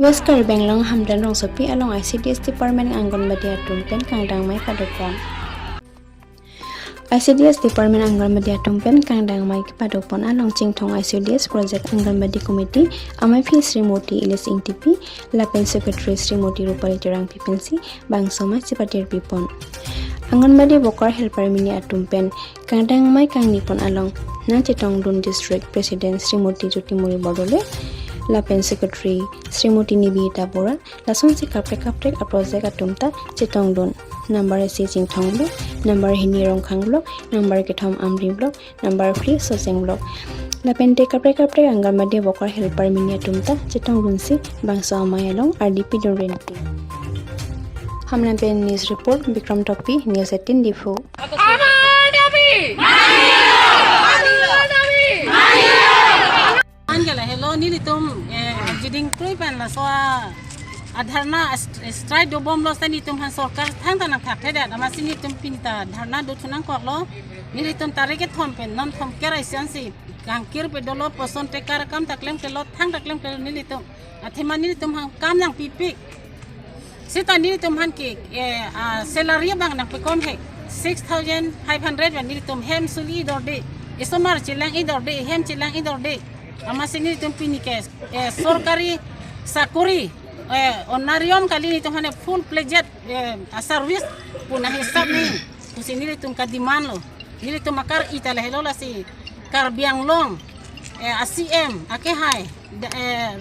West Karibeng long hamdan rong sopi along ICDS Department Angonbadi Atumpen Kangdang Mai Kadopon. ICDS Department Angonbadi Atumpen Kangdang Mai Kadopon along Chingthong ICDS Project Angonbadi Committee Amai P Srimoti Ilis Ingtipi Lapen Secretary Srimoti Rupali Terang Pipensi Bangsoma Sipatir Pipon. Angonbadi Bokar Helper Mini Atumpen Kangdang Mai Kangnipon along Nachitong Dun District President Srimoti Jutimuri Bodole Lapen Secretary Srimoti Nibita Bora lason si kapre a project atumta Chitong Dun number si Chingthong block number Hini Rongkhang block number Kithom Amri block number 3 Soseng block Lapen te kapre Angonbadi Bokar Helper Mini Atumta Chitong Dun si Bangsa Amayalong RDP Dun Renti Hamlan Pen News Report Bikram Topi News 18 Difu Hello, nilitum jiding proipan la soa adharna strike do bom lo tani tum han sarkar thang tanang thak theda amasi nitum pinta dharna do thunang kok lo nilitum tarike thompen non thom kerai siansi gangkir pe dolo poson te kar kam taklem ke lo thang taklem ke nilitum athema nilitum han kam nang pipik sita nilitum han ki salary bang nang pe kom he 6500 wan nilitum hem suli dorde isomar chilang idorde hem chilang idorde Amasin ini tumpi ni kes sorkari sakuri onarium kali ni tuhan full pledged service punah hisap ni kusin ni tum kadiman lo ni tum makar itala hello la si karbiang long ACM ake hai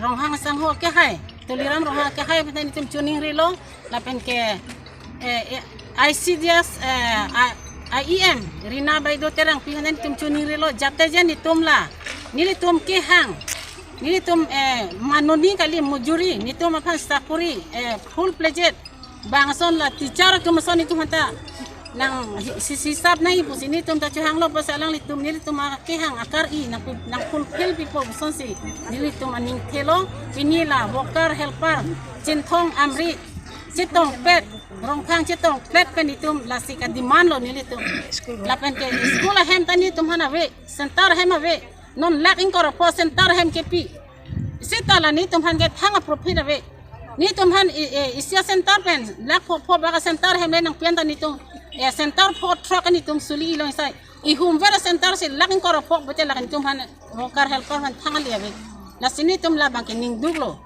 ronghang sangho ake hai toliram ronghang ake hai ni tum tuning relo lapen ke ICDS IEM Rina Baido terang pihanan tum tuning relo jate jan ni tumla nili tum kehang nili tum manoni kali mujuri ni tum apan sakuri full pledged bangson la teacher kumason itu hanta nang sisap na ibu sini tum ta chuhang lo pasalang li tum nili tum kehang akar I nang fulfill people son si nili tum aning thelo pinila worker helper Chingthong Amri Chitong pet rongkhang Chitong pet penitum la sika demand lo nili tum lapen ke school hem tani tum hana we center hem ave non lak ingkor center hem kepi sitala ni tumhan get hanga profit ave ni tumhan isia center pen lak po baga center hem nang pianta ni tum center po truck ni tum suli long sai I hum vera center se lak ingkor po bete lak tumhan worker helper han thanga li ave la sini tum la bang ning duglo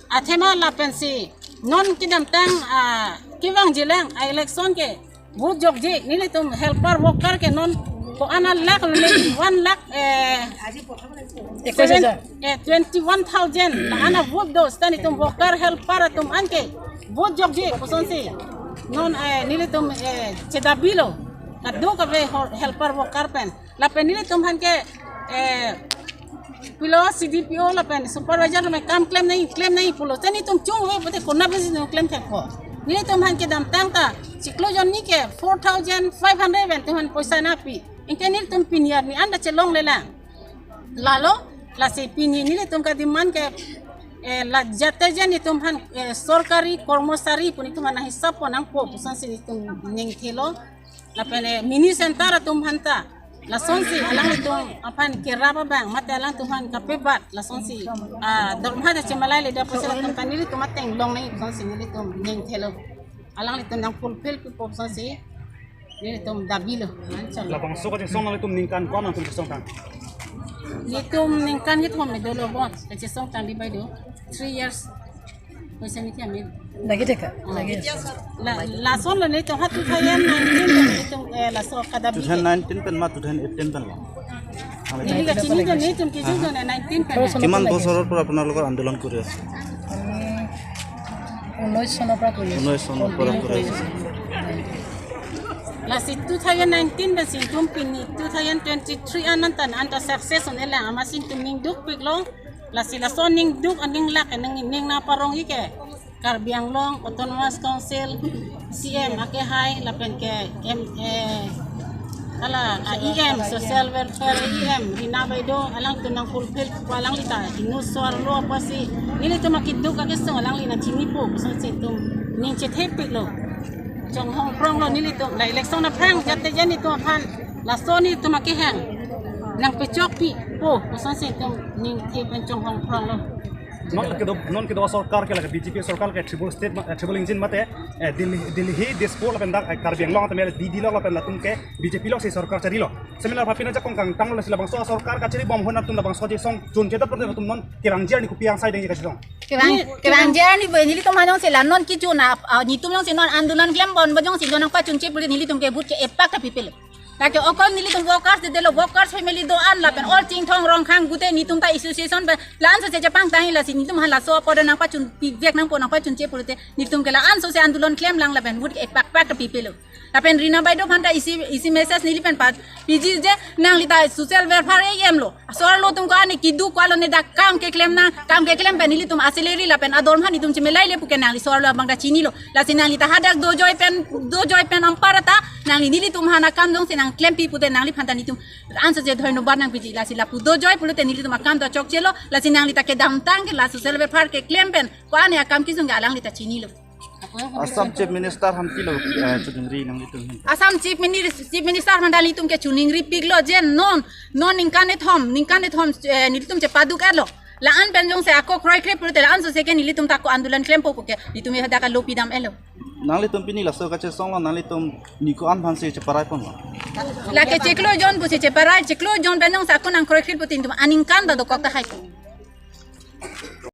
athema la pensi non kidam tang kiwang jilang election ke bu jogji ni tum helper worker ke non ko ana lak 1 lakh 21,000 la ana vote do stani tum worker helper tum anke vote jogje posonsi non nilitum chedabilo kaddo ka ve helper worker pen la pen nilitum hanke pilo CDPO la pen supervisor me kam claim nahi pulo tani tum chung we bote konna besi no claim thako nilitum hanke dam tangta siklo jon ni ke 4,500 wen tuhan poisa na pi ingkenil tum piniar ni anda celong lela lalo la se pini ni tum ka diman ke la jate jan tum han sorkari kormosari pun tum han hisap pon ang po pusan si tum ning thelo la pene mini center tum hanta la sonsi alang tum apan kiraba bang mate alang tum han kapebat la sonsi dorma da cemalai le da pusela tum kanili tum ateng long nei sonsi ni tum ning thelo alang tum nang fulfill po pusan si ni tum dabilo Labang suka ting song nang tum ningkan ko nang tum song tang. Nitum ningkan yit hom medolo bon te song tang di baido 3 years poisa ni tiamin lagi dekat lagi la son lo ni to hatu thayan 19 tum la so kada bi 2019 pen ma 2018 pen ni ga chini to ni tum kisi to 19 pen কিমান বছৰৰ পৰা আপোনালোকৰ আন্দোলন কৰি আছে 19 চনৰ পৰা কৰি আছে 19 চনৰ পৰা কৰি আছে La si 2019 ba sin tum pini 2023 anantan anta success on ela amasin tum ning duk piglo la si la son ning duk aning lak ning na parong ike Karbiang Long Autonomous Council CM ake hai la pen ke ala IEM social welfare IEM Rina Baido alang tunang fulfill walang lita inuswar lo pasi nili tum makiduk ake song alang lina chinipo so sin tum ning chetepik lo Chong Hong Prong lo nili tum la election na prang jate jani tum pan la soni tum makihang nang pechok pi po pusan sin tum ning te pen Chong Hong Prong lo non ke do sarkar ke laga BJP sarkar ke tribal engine mate Delhi dispol pen dak Karbiang long tamel di lo pen latung ke BJP lo si sarkar cari lo seminar papina jakong kang tang lo sila bang so sarkar ka cari bom honat tum da bang so je song jun jeta perde tum non kirangjer ni kupiang sai deng ka song Kerangjar ni ni tu manong sila non ki juna ni tu manong sinon andulan klem bon bajong si donang pa chunche puli ni tu ke but ke epak ta pipil. Lagi okon ni tu workers de lo workers family do an la pen all ting thong rong khang gute ni tu ta association ba lan so se japang tahi la si ni tu hala so podo nang pa chun vek nang po nang pa chunche puli te ni tu ke la an so se andulan klem lang la pen but ke epak pak ta pipil. Lapen Rina Baido phanta isi message ni lipen pat piji je nang lita social welfare em lo asor lo tum ko ani kidu ko lo ne da kam ke klem pen ni tum aseleri lapen ador ma ni tum chimelai le puke nang li sor lo bang da chini lo la sinang lita hadak do joy pen amparata nang ni tum hana kam dong sinang klem pi pute nang li phanta ni tum answer je dhoi no bar nang piji la sila pu do joy pulute ni tum kam da chok chelo la sinang lita ke dam tang ke la social welfare ke klem pen ko ani akam ki sunga alang lita chini lo Assam Chief Minister ham kilo chudingri nang litung Assam Chief Minister mandali tum ke chuningri piglo je non ningkane thom nilitum je paduk erlo la an benjong se ako kroi krep purte la an so se ke nilitum ta ko andulan klem po ke nitum hada ka lopi dam elo nang litung pini la so ka che song lo nang litung ni ko an phanse che parai pon la ke cheklo jon bu se parai cheklo jon benjong sa ko nang kroi krep putin tum aningkan da do ko ta hai